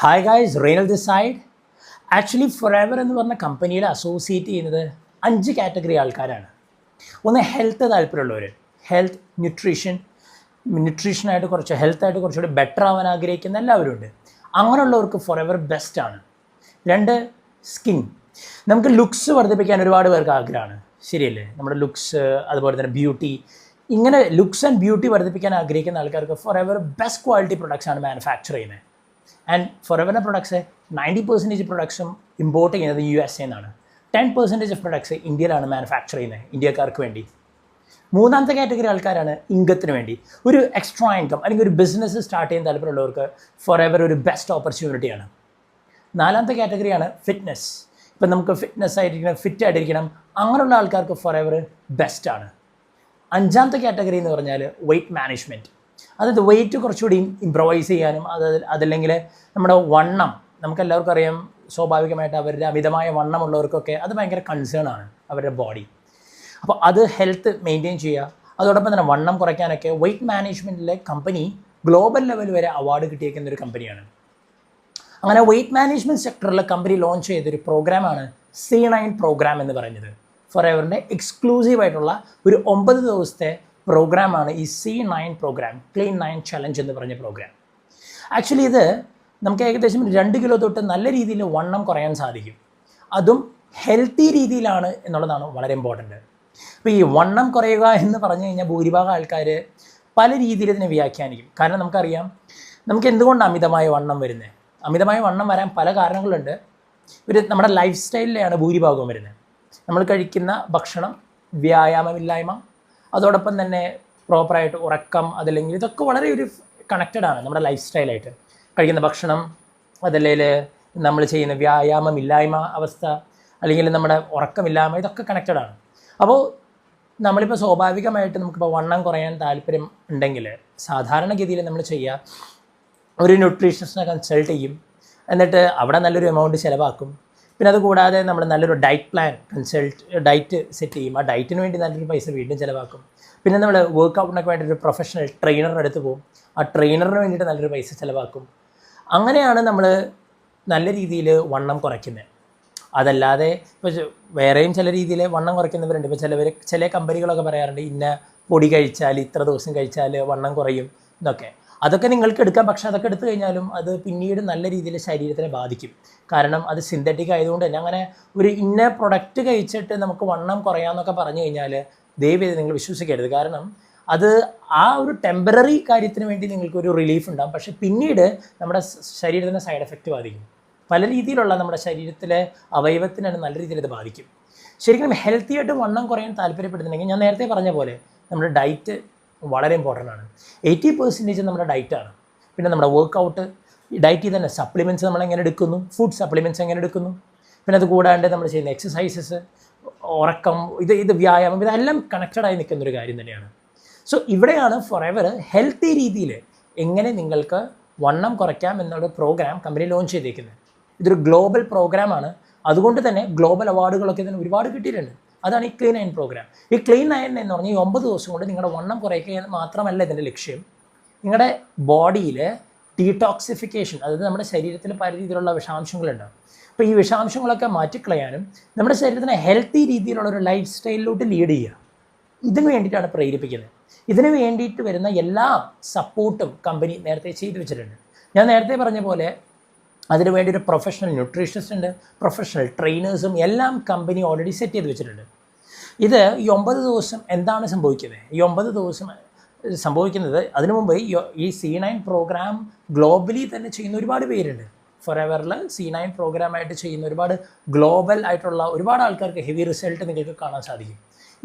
Hi guys, റെയ്നൽ this side. Actually Forever എന്ന് പറഞ്ഞ കമ്പനിയിൽ അസോസിയേറ്റ് ചെയ്യുന്നത് 5 കാറ്റഗറി ആൾക്കാരാണ്. ഒന്ന് ഹെൽത്ത് താല്പര്യമുള്ളവർ, ഹെൽത്ത് ന്യൂട്രീഷനായിട്ട് കുറച്ച് ഹെൽത്തായിട്ട് കുറച്ചുകൂടി ബെറ്റർ ആവാൻ ആഗ്രഹിക്കുന്ന എല്ലാവരും ഉണ്ട്. അങ്ങനെയുള്ളവർക്ക് ഫോറെവർ ബെസ്റ്റാണ്. 2, സ്കിൻ. നമുക്ക് ലുക്സ് വർദ്ധിപ്പിക്കാൻ ഒരുപാട് പേർക്ക് ആഗ്രഹമാണ്, ശരിയല്ലേ? നമ്മുടെ ലുക്സ്, അതുപോലെ തന്നെ ബ്യൂട്ടി, ഇങ്ങനെ ലുക്സ് ആൻഡ് ബ്യൂട്ടി വർദ്ധിപ്പിക്കാൻ ആഗ്രഹിക്കുന്ന ആൾക്കാർക്ക് ഫോറെവർ ബെസ്റ്റ് ക്വാളിറ്റി പ്രൊഡക്ട്സ് ആണ് മാനുഫാക്ചർ ചെയ്യുന്നത്. ആൻഡ് ഫോറെവറിൻ്റെ പ്രൊഡക്ട്സ് 90% പ്രൊഡക്ട്സും ഇമ്പോർട്ട് ചെയ്യുന്നത് USA എന്നാണ്. 10% ഓഫ് പ്രൊഡക്ട്സ് ഇന്ത്യയിലാണ് മാനുഫാക്ചർ ചെയ്യുന്നത്, ഇന്ത്യക്കാർക്ക് വേണ്ടി. 3ാമത്തെ കാറ്റഗറി ആൾക്കാരാണ് ഇൻകത്തിന് വേണ്ടി. ഒരു എക്സ്ട്രാ ഇൻകം അല്ലെങ്കിൽ ഒരു ബിസിനസ് സ്റ്റാർട്ട് ചെയ്യാൻ താല്പര്യമുള്ളവർക്ക് ഫോറെവർ ഒരു ബെസ്റ്റ് ഓപ്പർച്യൂണിറ്റിയാണ്. 4ാമത്തെ കാറ്റഗറിയാണ് ഫിറ്റ്നസ്. ഇപ്പം നമുക്ക് ഫിറ്റ്നസ് ആയിരിക്കണം, ഫിറ്റ് ആയിട്ടിരിക്കണം, അങ്ങനെയുള്ള ആൾക്കാർക്ക് ഫോറെവർ ബെസ്റ്റാണ്. 5ാമത്തെ കാറ്റഗറി എന്ന് പറഞ്ഞാൽ വെയ്റ്റ് മാനേജ്മെൻറ്റ്. അതായത് വെയിറ്റ് കുറച്ചുകൂടി ഇംപ്രവൈസ് ചെയ്യാനും അതല്ലെങ്കിൽ നമ്മുടെ വണ്ണം, നമുക്കെല്ലാവർക്കും അറിയാം സ്വാഭാവികമായിട്ട് അവരുടെ അമിതമായ വണ്ണമുള്ളവർക്കൊക്കെ അത് ഭയങ്കര കൺസേൺ ആണ്, അവരുടെ ബോഡി. അപ്പോൾ അത് ഹെൽത്ത് മെയിൻറ്റെയിൻ ചെയ്യുക. അതോടൊപ്പം തന്നെ വണ്ണം കുറയ്ക്കാനൊക്കെ വെയ്റ്റ് മാനേജ്മെൻറ്റിലെ കമ്പനി ഗ്ലോബൽ ലെവൽ വരെ അവാർഡ് കിട്ടിയേക്കുന്ന ഒരു കമ്പനിയാണ്. അങ്ങനെ വെയ്റ്റ് മാനേജ്മെൻറ്റ് സെക്ടറിൽ കമ്പനി ലോഞ്ച് ചെയ്തൊരു പ്രോഗ്രാമാണ് C9 പ്രോഗ്രാം എന്ന് പറയുന്നത്. ഫോറെവറിൻ്റെ എക്സ്ക്ലൂസീവായിട്ടുള്ള ഒരു 9 ദിവസത്തെ പ്രോഗ്രാമാണ് ഈ C9 പ്രോഗ്രാം, ക്ലീൻ 9 ചലഞ്ച് എന്ന് പറഞ്ഞ പ്രോഗ്രാം. ആക്ച്വലി ഇത് നമുക്ക് ഏകദേശം 2 കിലോ തൊട്ട് നല്ല രീതിയിൽ വണ്ണം കുറയാൻ സാധിക്കും. അതും ഹെൽത്തി രീതിയിലാണ് എന്നുള്ളതാണ് വളരെ ഇമ്പോർട്ടൻറ്റ്. അപ്പോൾ ഈ വണ്ണം കുറയുക എന്ന് പറഞ്ഞു കഴിഞ്ഞാൽ ഭൂരിഭാഗം ആൾക്കാർ പല രീതിയിൽ ഇതിനെ വ്യാഖ്യാനിക്കും. കാരണം നമുക്കറിയാം നമുക്ക് എന്തുകൊണ്ടാണ് അമിതമായ വണ്ണം വരുന്നത്. അമിതമായ വണ്ണം വരാൻ പല കാരണങ്ങളുണ്ട്. നമ്മുടെ ലൈഫ് സ്റ്റൈലിലാണ് ഭൂരിഭാഗവും വരുന്നത്. നമ്മൾ കഴിക്കുന്ന ഭക്ഷണം, വ്യായാമമില്ലായ്മ, അതോടൊപ്പം തന്നെ പ്രോപ്പറായിട്ട് ഉറക്കം, അതല്ലെങ്കിൽ ഇതൊക്കെ വളരെ ഒരു കണക്റ്റഡാണ് നമ്മുടെ ലൈഫ് സ്റ്റൈലായിട്ട്. കഴിക്കുന്ന ഭക്ഷണം, അതല്ലെങ്കിൽ നമ്മൾ ചെയ്യുന്ന വ്യായാമമില്ലായ്മ അവസ്ഥ, അല്ലെങ്കിൽ നമ്മുടെ ഉറക്കമില്ലായ്മ, ഇതൊക്കെ കണക്റ്റഡാണ്. അപ്പോൾ നമ്മളിപ്പോൾ സ്വാഭാവികമായിട്ട് നമുക്കിപ്പോൾ വണ്ണം കുറയാൻ താല്പര്യം ഉണ്ടെങ്കിൽ സാധാരണഗതിയിൽ നമ്മൾ ചെയ്യുക, ഒരു ന്യൂട്രീഷനിസ്റ്റിനെ കൺസൾട്ട് ചെയ്യും, എന്നിട്ട് അവിടെ നല്ലൊരു എമൗണ്ട് ചിലവാക്കും. പിന്നെ അതുകൂടാതെ നമ്മൾ നല്ലൊരു ഡയറ്റ് സെറ്റ് ചെയ്യും. ആ ഡയറ്റിന് വേണ്ടി നല്ലൊരു പൈസ വീണ്ടും ചിലവാക്കും. പിന്നെ നമ്മൾ വർക്കൗട്ടിനൊക്കെ വേണ്ടി ഒരു പ്രൊഫഷണൽ ട്രെയിനറിൻ്റെ അടുത്ത് പോകും. ആ ട്രെയിനറിന് വേണ്ടിയിട്ട് നല്ലൊരു പൈസ ചിലവാക്കും. അങ്ങനെയാണ് നമ്മൾ നല്ല രീതിയിൽ വണ്ണം കുറയ്ക്കുന്നത്. അതല്ലാതെ ഇപ്പോൾ വേറെയും ചില രീതിയിൽ വണ്ണം കുറയ്ക്കുന്നവരുണ്ട്. ഇപ്പോൾ ചില കമ്പനികളൊക്കെ പറയാറുണ്ട് ഇന്ന പൊടി കഴിച്ചാൽ, ഇത്ര ദിവസം കഴിച്ചാൽ വണ്ണം കുറയും എന്നൊക്കെ. അതൊക്കെ നിങ്ങൾക്ക് എടുക്കാം. പക്ഷേ അതൊക്കെ എടുത്തു കഴിഞ്ഞാലും അത് പിന്നീട് നല്ല രീതിയിൽ ശരീരത്തിനെ ബാധിക്കും. കാരണം അത് സിന്തറ്റിക് ആയതുകൊണ്ട് തന്നെ. അങ്ങനെ ഒരു ഇന്ന പ്രൊഡക്റ്റ് കഴിച്ചിട്ട് നമുക്ക് വണ്ണം കുറയാമെന്നൊക്കെ പറഞ്ഞു കഴിഞ്ഞാൽ ദയവേത് നിങ്ങൾ വിശ്വസിക്കരുത്. കാരണം അത് ആ ഒരു ടെമ്പററി കാര്യത്തിന് വേണ്ടി നിങ്ങൾക്കൊരു റിലീഫ് ഉണ്ടാകും. പക്ഷേ പിന്നീട് നമ്മുടെ ശരീരത്തിന് സൈഡ് എഫക്റ്റ് ബാധിക്കും. പല രീതിയിലുള്ള നമ്മുടെ ശരീരത്തിലെ അവയവത്തിനാണ് നല്ല രീതിയിൽ ഇത് ബാധിക്കും. ശരിക്കും ഹെൽത്തി ആയിട്ട് വണ്ണം കുറയാൻ താല്പര്യപ്പെടുന്നുണ്ടെങ്കിൽ ഞാൻ നേരത്തെ പറഞ്ഞ പോലെ നമ്മുടെ ഡയറ്റ് വളരെ ഇമ്പോർട്ടൻ്റ് ആണ്. 80% നമ്മുടെ ഡയറ്റാണ്. പിന്നെ നമ്മുടെ വർക്കൗട്ട്, ഡയറ്റിൽ തന്നെ സപ്ലിമെൻറ്റ്സ് നമ്മൾ എങ്ങനെ എടുക്കുന്നു, ഫുഡ് സപ്ലിമെൻറ്റ്സ് എങ്ങനെ എടുക്കുന്നു, പിന്നെ അത് കൂടാണ്ട് നമ്മൾ ചെയ്യുന്ന എക്സസൈസസ്, ഉറക്കം, ഇത് വ്യായാമം, ഇതെല്ലാം കണക്റ്റഡായി നിൽക്കുന്നൊരു കാര്യം തന്നെയാണ്. സോ ഇവിടെയാണ് ഫോറെവർ ഹെൽത്തി രീതിയിൽ എങ്ങനെ നിങ്ങൾക്ക് വണ്ണം കുറയ്ക്കാം എന്നുള്ള പ്രോഗ്രാം കമ്പനി ലോഞ്ച് ചെയ്തേക്കുന്നത്. ഇതൊരു ഗ്ലോബൽ പ്രോഗ്രാമാണ്. അതുകൊണ്ട് തന്നെ ഗ്ലോബൽ അവാർഡുകളൊക്കെ ഇതിന് ഒരുപാട് കിട്ടിയിട്ടുണ്ട്. അതാണ് ഈ ക്ലീൻ 9 പ്രോഗ്രാം. ഈ ക്ലീൻ 9 എന്ന് പറഞ്ഞാൽ ഈ 9 ദിവസം കൊണ്ട് നിങ്ങളുടെ വണ്ണം കുറയ്ക്കുക മാത്രമല്ല ഇതിൻ്റെ ലക്ഷ്യം. നിങ്ങളുടെ ബോഡിയിൽ ഡീടോക്സിഫിക്കേഷൻ, അതായത് നമ്മുടെ ശരീരത്തിൽ പല രീതിയിലുള്ള വിഷാംശങ്ങളുണ്ടാകും. അപ്പോൾ ഈ വിഷാംശങ്ങളൊക്കെ മാറ്റിക്കളയാനും നമ്മുടെ ശരീരത്തിനെ ഹെൽത്തി രീതിയിലുള്ള ഒരു ലൈഫ് സ്റ്റൈലിലോട്ട് ലീഡ് ചെയ്യുക, ഇതിന് വേണ്ടിയിട്ടാണ് പ്രേരിപ്പിക്കുന്നത്. ഇതിന് വേണ്ടിയിട്ട് വരുന്ന എല്ലാ സപ്പോർട്ടും കമ്പനി നേരത്തെ ചെയ്തു വെച്ചിട്ടുണ്ട്. ഞാൻ നേരത്തെ പറഞ്ഞ പോലെ അതിനു വേണ്ടി ഒരു പ്രൊഫഷണൽ ന്യൂട്രീഷനിസ്റ്റ് ഉണ്ട്, പ്രൊഫഷണൽ ട്രെയിനേഴ്സും എല്ലാം കമ്പനി ഓൾറെഡി സെറ്റ് ചെയ്ത് വെച്ചിട്ടുണ്ട്. ഇത് ഈ 9 ദിവസം എന്താണ് സംഭവിക്കുന്നത്? ഈ 9 ദിവസം സംഭവിക്കുന്നത്, അതിനു മുമ്പ് ഈ C9 പ്രോഗ്രാം ഗ്ലോബലി തന്നെ ചെയ്യുന്ന ഒരുപാട് പേരുണ്ട്. ഫോറെവറിൽ C9 പ്രോഗ്രാമായിട്ട് ചെയ്യുന്ന ഒരുപാട് ഗ്ലോബൽ ആയിട്ടുള്ള ഒരുപാട് ആൾക്കാർക്ക് ഹെവി റിസൾട്ട് നിങ്ങൾക്ക് കാണാൻ സാധിക്കും.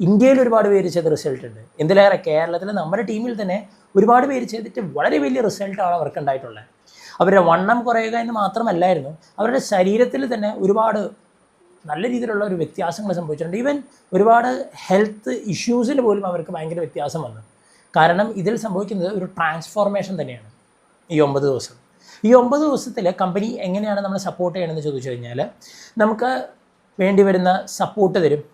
ഇന്ത്യയിൽ ഒരുപാട് പേര് ചെയ്ത റിസൾട്ട് ഉണ്ട്. എന്തിലേറെ കേരളത്തിൽ നമ്മുടെ ടീമിൽ തന്നെ ഒരുപാട് പേര് ചെയ്തിട്ട് വളരെ വലിയ റിസൾട്ടാണ് അവർക്ക് ഉണ്ടായിട്ടുള്ളത്. അവരുടെ വണ്ണം കുറയുക എന്ന് മാത്രമല്ലായിരുന്നു, അവരുടെ ശരീരത്തിൽ തന്നെ ഒരുപാട് നല്ല രീതിയിലുള്ള ഒരു വ്യത്യാസങ്ങൾ സംഭവിച്ചിട്ടുണ്ട്. ഈവൻ ഒരുപാട് ഹെൽത്ത് ഇഷ്യൂസിൽ പോലും അവർക്ക് ഭയങ്കര വ്യത്യാസം വന്നു. കാരണം ഇതിൽ സംഭവിക്കുന്നത് ഒരു ട്രാൻസ്ഫോർമേഷൻ തന്നെയാണ് ഈ 9 ദിവസം. ഈ 9 ദിവസത്തിൽ കമ്പനി എങ്ങനെയാണ് നമ്മൾ സപ്പോർട്ട് ചെയ്യണമെന്ന് ചോദിച്ചു കഴിഞ്ഞാൽ, നമുക്ക് വേണ്ടി വരുന്ന സപ്പോർട്ട് തരും,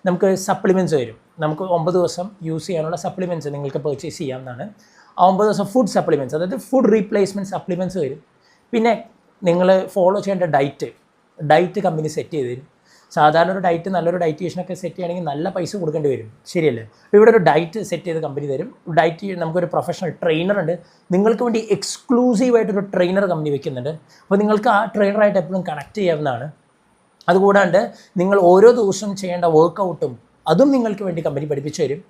നമുക്ക് സപ്ലിമെൻറ്റ്സ് തരും. നമുക്ക് 9 ദിവസം യൂസ് ചെയ്യാനുള്ള സപ്ലിമെൻറ്റ്സ് നിങ്ങൾക്ക് പർച്ചേസ് ചെയ്യാവുന്നതാണ്. ആ 9 ദിവസം ഫുഡ് സപ്ലിമെൻറ്റ്സ്, അതായത് ഫുഡ് റീപ്ലേസ്മെൻറ്റ് സപ്ലിമെൻറ്റ്സ് വരും. പിന്നെ നിങ്ങൾ ഫോളോ ചെയ്യേണ്ട ഡയറ്റ് കമ്പനി സെറ്റ് ചെയ്ത് തരും. സാധാരണ ഒരു ഡയറ്റ് നല്ലൊരു ഡയറ്റീഷ്യനൊക്കെ സെറ്റ് ചെയ്യണമെങ്കിൽ നല്ല പൈസ കൊടുക്കേണ്ടി വരും, ശരിയല്ലേ? അപ്പോൾ ഇവിടെ ഒരു ഡയറ്റ് സെറ്റ് ചെയ്ത് കമ്പനി തരും. ഡയറ്റ് നമുക്കൊരു പ്രൊഫഷണൽ ട്രെയിനർ ഉണ്ട്, നിങ്ങൾക്ക് വേണ്ടി എക്സ്ക്ലൂസീവായിട്ടൊരു ട്രെയിനർ കമ്പനി വെക്കുന്നുണ്ട്. അപ്പോൾ നിങ്ങൾക്ക് ആ ട്രെയിനറായിട്ട് എപ്പോഴും കണക്ട് ചെയ്യാവുന്നതാണ്. അതുകൂടാണ്ട് നിങ്ങൾ ഓരോ ദിവസവും ചെയ്യേണ്ട വർക്കൗട്ടും അതും നിങ്ങൾക്ക് വേണ്ടി കമ്പനി പഠിപ്പിച്ചു തരും.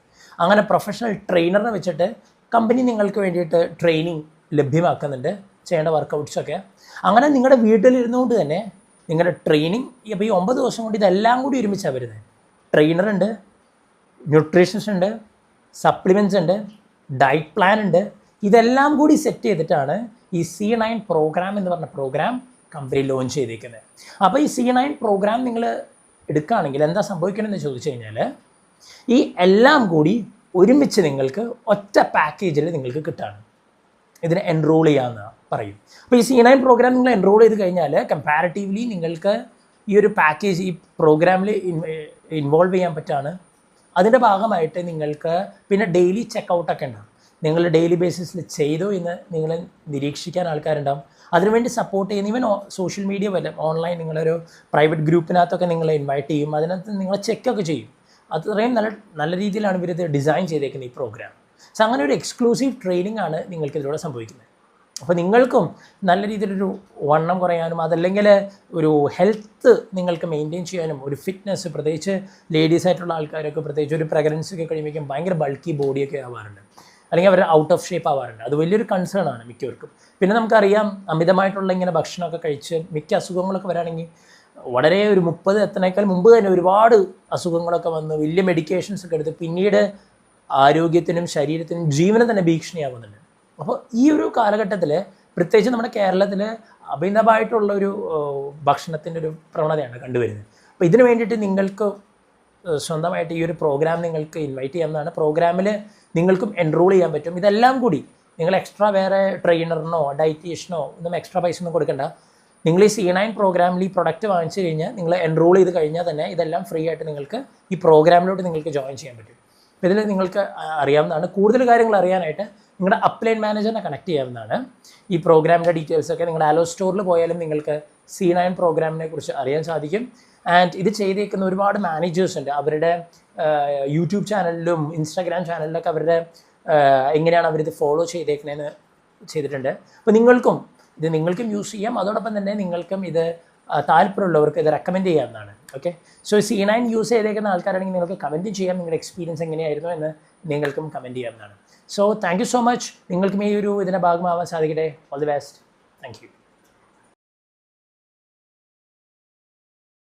അങ്ങനെ പ്രൊഫഷണൽ ട്രെയിനറിനെ വെച്ചിട്ട് കമ്പനി നിങ്ങൾക്ക് വേണ്ടിയിട്ട് ട്രെയിനിങ് ലഭ്യമാക്കുന്നുണ്ട്, ചെയ്യേണ്ട വർക്കൗട്ട്സൊക്കെ. അങ്ങനെ നിങ്ങളുടെ വീട്ടിലിരുന്നുകൊണ്ട് തന്നെ നിങ്ങളുടെ ട്രെയിനിങ് ഇപ്പോൾ ഈ 9 ദിവസം കൊണ്ട് ഇതെല്ലാം കൂടി ഒരുമിച്ചാണ് വരുന്നത്. ട്രെയിനറുണ്ട്, ന്യൂട്രീഷൻസ് ഉണ്ട്, സപ്ലിമെൻറ്റ്സ് ഉണ്ട്, ഡയറ്റ് പ്ലാൻ ഉണ്ട്. ഇതെല്ലാം കൂടി സെറ്റ് ചെയ്തിട്ടാണ് ഈ C9 പ്രോഗ്രാം എന്ന് പറഞ്ഞ പ്രോഗ്രാം കമ്പനി ലോഞ്ച് ചെയ്തിരിക്കുന്നത്. അപ്പോൾ ഈ C9 പ്രോഗ്രാം നിങ്ങൾ എടുക്കുകയാണെങ്കിൽ എന്താ സംഭവിക്കണമെന്ന് ചോദിച്ചു കഴിഞ്ഞാൽ, ഈ എല്ലാം കൂടി ഒരുമിച്ച് നിങ്ങൾക്ക് ഒറ്റ പാക്കേജിൽ നിങ്ങൾക്ക് കിട്ടുകയാണ്. ഇതിനെ എൻറോൾ ചെയ്യാമെന്ന് പറയും. അപ്പോൾ ഈ C9 പ്രോഗ്രാം നിങ്ങൾ എൻറോൾ ചെയ്ത് കഴിഞ്ഞാൽ കമ്പാരിറ്റീവ്ലി നിങ്ങൾക്ക് ഈ ഒരു പാക്കേജ് ഈ പ്രോഗ്രാമിൽ ഇൻവോൾവ് ചെയ്യാൻ പറ്റുകയാണ്. അതിൻ്റെ ഭാഗമായിട്ട് നിങ്ങൾക്ക് പിന്നെ ഡെയിലി ചെക്കൗട്ടൊക്കെ ഉണ്ടാകും. നിങ്ങൾ ഡെയിലി ബേസിസിൽ ചെയ്തോ എന്ന് നിങ്ങൾ നിരീക്ഷിക്കാൻ ആൾക്കാരുണ്ടാകും. അതിനുവേണ്ടി സപ്പോർട്ട് ചെയ്യുന്ന ഈവൻ സോഷ്യൽ മീഡിയ വല്ല ഓൺലൈൻ നിങ്ങളൊരു പ്രൈവറ്റ് ഗ്രൂപ്പിനകത്തൊക്കെ നിങ്ങളെ ഇൻവൈറ്റ് ചെയ്യും. അതിനകത്ത് നിങ്ങളെ ചെക്കൊക്കെ ചെയ്യും. അത്രയും നല്ല രീതിയിലാണ് ഇവരിത് ഡിസൈൻ ചെയ്തേക്കുന്നത് ഈ പ്രോഗ്രാം. സോ അങ്ങനെ ഒരു എക്സ്ക്ലൂസീവ് ട്രെയിനിങ് ആണ് നിങ്ങൾക്ക് ഇതിലൂടെ സംഭവിക്കുന്നത്. അപ്പോൾ നിങ്ങൾക്കും നല്ല രീതിയിലൊരു വണ്ണം കുറയാനും അതല്ലെങ്കിൽ ഒരു ഹെൽത്ത് നിങ്ങൾക്ക് മെയിൻറ്റെയിൻ ചെയ്യാനും ഒരു ഫിറ്റ്നസ്, പ്രത്യേകിച്ച് ലേഡീസ് ആയിട്ടുള്ള ആൾക്കാരൊക്കെ പ്രത്യേകിച്ച് ഒരു പ്രഗ്നൻസി ഒക്കെ കഴിയുമ്പോഴേക്കും ഭയങ്കര ബൾക്കി ബോഡിയൊക്കെ ആവാറുണ്ട്, അല്ലെങ്കിൽ അവർ ഔട്ട് ഓഫ് ഷേപ്പ് ആവാറുണ്ട്. അത് വലിയൊരു കൺസേൺ ആണ് മിക്കവർക്കും. പിന്നെ നമുക്കറിയാം അമിതമായിട്ടുള്ള ഇങ്ങനെ ഭക്ഷണമൊക്കെ കഴിച്ച് മിക്ക അസുഖങ്ങളൊക്കെ വരാണെങ്കിൽ വളരെ ഒരു 30 എത്തണേക്കാൾ മുമ്പ് തന്നെ ഒരുപാട് അസുഖങ്ങളൊക്കെ വന്ന് വലിയ മെഡിക്കേഷൻസ് ഒക്കെ എടുത്ത് പിന്നീട് ആരോഗ്യത്തിനും ശരീരത്തിനും ജീവനും തന്നെ ഭീഷണിയാവുന്നുണ്ട്. അപ്പോൾ ഈ ഒരു കാലഘട്ടത്തിൽ പ്രത്യേകിച്ച് നമ്മുടെ കേരളത്തിൽ അഭിനവമായിട്ടുള്ളൊരു ഭക്ഷണത്തിൻ്റെ ഒരു പ്രവണതയാണ് കണ്ടുവരുന്നത്. അപ്പോൾ ഇതിനു വേണ്ടിയിട്ട് നിങ്ങൾക്ക് സ്വന്തമായിട്ട് ഈ ഒരു പ്രോഗ്രാം നിങ്ങൾക്ക് ഇൻവൈറ്റ് ചെയ്യാവുന്നതാണ്. പ്രോഗ്രാമിൽ നിങ്ങൾക്കും എൻറോൾ ചെയ്യാൻ പറ്റും. ഇതെല്ലാം കൂടി നിങ്ങൾ എക്സ്ട്രാ വേറെ ട്രെയിനറിനോ ഡയറ്റീഷ്യനോ ഒന്നും എക്സ്ട്രാ പൈസ ഒന്നും കൊടുക്കണ്ട. നിങ്ങൾ ഈ C9 പ്രോഗ്രാമിൽ ഈ പ്രൊഡക്റ്റ് വാങ്ങിച്ചു കഴിഞ്ഞാൽ നിങ്ങൾ എൻറോൾ ചെയ്ത് കഴിഞ്ഞാൽ തന്നെ ഇതെല്ലാം ഫ്രീ ആയിട്ട് നിങ്ങൾക്ക് ഈ പ്രോഗ്രാമിലോട്ട് നിങ്ങൾക്ക് ജോയിൻ ചെയ്യാൻ പറ്റും. അപ്പോൾ ഇതിൽ നിങ്ങൾക്ക് അറിയാവുന്നതാണ്. കൂടുതൽ കാര്യങ്ങൾ അറിയാനായിട്ട് നിങ്ങളുടെ അപ്ലൈൻ മാനേജറിനെ കണക്ട് ചെയ്യാവുന്നതാണ്. ഈ പ്രോഗ്രാമിൻ്റെ ഡീറ്റെയിൽസൊക്കെ നിങ്ങളുടെ ആലോ സ്റ്റോറിൽ പോയാലും നിങ്ങൾക്ക് C9 പ്രോഗ്രാമിനെ കുറിച്ച് അറിയാൻ സാധിക്കും. ആൻഡ് ഇത് ചെയ്തേക്കുന്ന ഒരുപാട് മാനേജേഴ്സ് ഉണ്ട്. അവരുടെ യൂട്യൂബ് ചാനലിലും ഇൻസ്റ്റാഗ്രാം ചാനലിലൊക്കെ അവരുടെ എങ്ങനെയാണ് അവരിത് ഫോളോ ചെയ്തേക്കുന്നതെന്ന് ചെയ്തിട്ടുണ്ട്. അപ്പോൾ നിങ്ങൾക്കും യൂസ് ചെയ്യാം. അതോടൊപ്പം തന്നെ നിങ്ങൾക്കും ഇത് താല്പര്യമുള്ളവർക്ക് ഇത് റെക്കമെൻഡ് ചെയ്യാവുന്നതാണ്. ഓക്കെ, സോ C9 യൂസ് ചെയ്തേക്കുന്ന ആൾക്കാരാണെങ്കിൽ നിങ്ങൾക്ക് കമൻറ്റ് ചെയ്യാം നിങ്ങളുടെ എക്സ്പീരിയൻസ് എങ്ങനെയായിരുന്നു എന്ന് നിങ്ങൾക്കും കമൻറ്റ് ചെയ്യാവുന്നതാണ്. So thank you so much. നിങ്ങൾക്കും ഈ ഒരു ഇതിൻ്റെ ഭാഗമാവാൻ സാധിക്കട്ടെ. All the best. Thank you.